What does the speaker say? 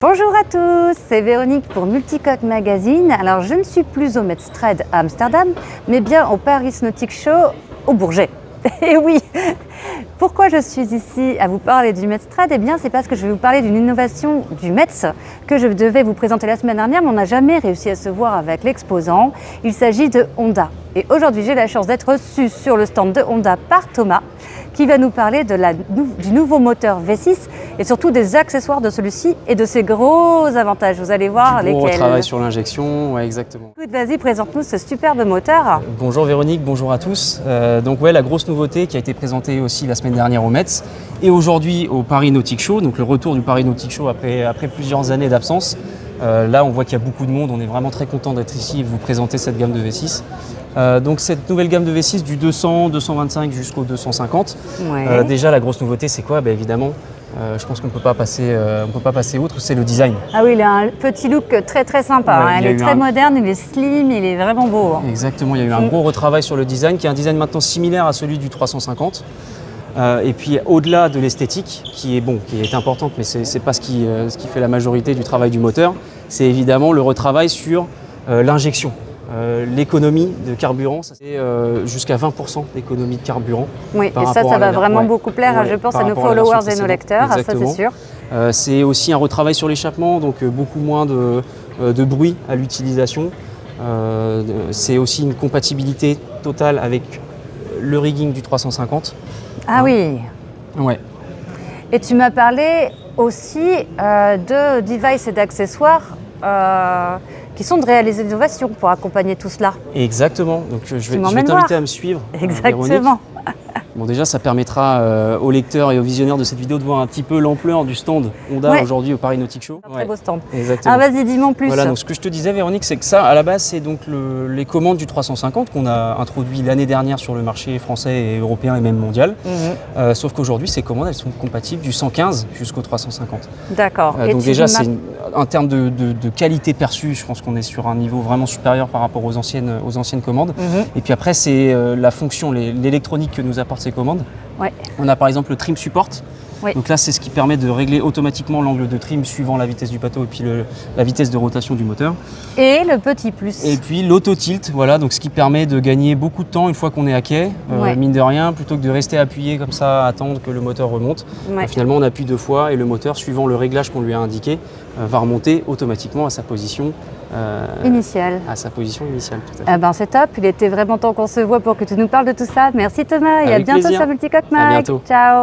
Bonjour à tous, c'est Véronique pour Multicoque Magazine. Alors je ne suis plus au Medstrade à Amsterdam, mais bien au Paris Nautic Show au Bourget. Et oui, pourquoi je suis ici à vous parler du Medstrade? Eh bien c'est parce que je vais vous parler d'une innovation du Metz que je devais vous présenter la semaine dernière, mais on n'a jamais réussi à se voir avec l'exposant. Il s'agit de Honda. Et aujourd'hui j'ai la chance d'être reçue sur le stand de Honda par Thomas, qui va nous parler du nouveau moteur V6 et surtout des accessoires de celui-ci et de ses gros avantages. Vous allez voir lesquels. On travaille sur l'injection, ouais, exactement. Vas-y, présente-nous ce superbe moteur. Bonjour Véronique, bonjour à tous. Donc ouais, la grosse nouveauté qui a été présentée aussi la semaine dernière au Metz et aujourd'hui au Paris Nautic Show, donc le retour du Paris Nautic Show après plusieurs années d'absence. Là, on voit qu'il y a beaucoup de monde, on est vraiment très content d'être ici et de vous présenter cette gamme de V6. Donc cette nouvelle gamme de V6 du 200, 225 jusqu'au 250. Ouais. Déjà la grosse nouveauté c'est quoi? Évidemment, je pense qu'on ne peut pas passer outre, c'est le design. Ah oui, il a un petit look très sympa. Ouais, Il est très moderne, il est slim, il est vraiment beau. Exactement, il y a eu un gros retravail sur le design qui est un design maintenant similaire à celui du 350. Et puis au-delà de l'esthétique, qui est importante, mais ce n'est pas ce qui fait la majorité du travail du moteur, c'est évidemment le retravail sur l'injection. L'économie de carburant, c'est jusqu'à 20% d'économie de carburant. Oui, et ça va vraiment beaucoup plaire, je pense, à nos followers et nos lecteurs, ça c'est sûr. C'est aussi un retravail sur l'échappement, donc beaucoup moins de bruit à l'utilisation. C'est aussi une compatibilité totale avec le rigging du 350. Ah oui. Ouais. Et tu m'as parlé aussi de devices et d'accessoires qui sont de réaliser des innovations pour accompagner tout cela. Exactement. Donc je vais t'inviter à me suivre. Exactement. Véronique. Bon, déjà, ça permettra aux lecteurs et aux visionnaires de cette vidéo de voir un petit peu l'ampleur du stand Honda aujourd'hui au Paris Nautic Show. Un très beau stand. Exactement. Ah, vas-y, dis-moi en plus. Voilà, donc ce que je te disais, Véronique, c'est que ça, à la base, c'est donc les commandes du 350 qu'on a introduit l'année dernière sur le marché français et européen et même mondial. Sauf qu'aujourd'hui, ces commandes, elles sont compatibles du 115 jusqu'au 350. D'accord. Donc déjà, en termes de qualité perçue, je pense qu'on est sur un niveau vraiment supérieur par rapport aux anciennes commandes. Et puis après, c'est la fonction, l'électronique que nous apporte ces commandes. Ouais. On a par exemple le trim support. Oui. Donc là, c'est ce qui permet de régler automatiquement l'angle de trim suivant la vitesse du bateau et puis la vitesse de rotation du moteur. Et le petit plus. Et puis l'auto-tilt, voilà, donc ce qui permet de gagner beaucoup de temps une fois qu'on est à quai, mine de rien, plutôt que de rester appuyé comme ça, attendre que le moteur remonte. Finalement, on appuie 2 fois et le moteur, suivant le réglage qu'on lui a indiqué, va remonter automatiquement à sa position initiale. À sa position initiale, tout à fait. C'est top, il était vraiment temps qu'on se voit pour que tu nous parles de tout ça. Merci Thomas et à bientôt sur Multicoque Mag. À bientôt. Ciao.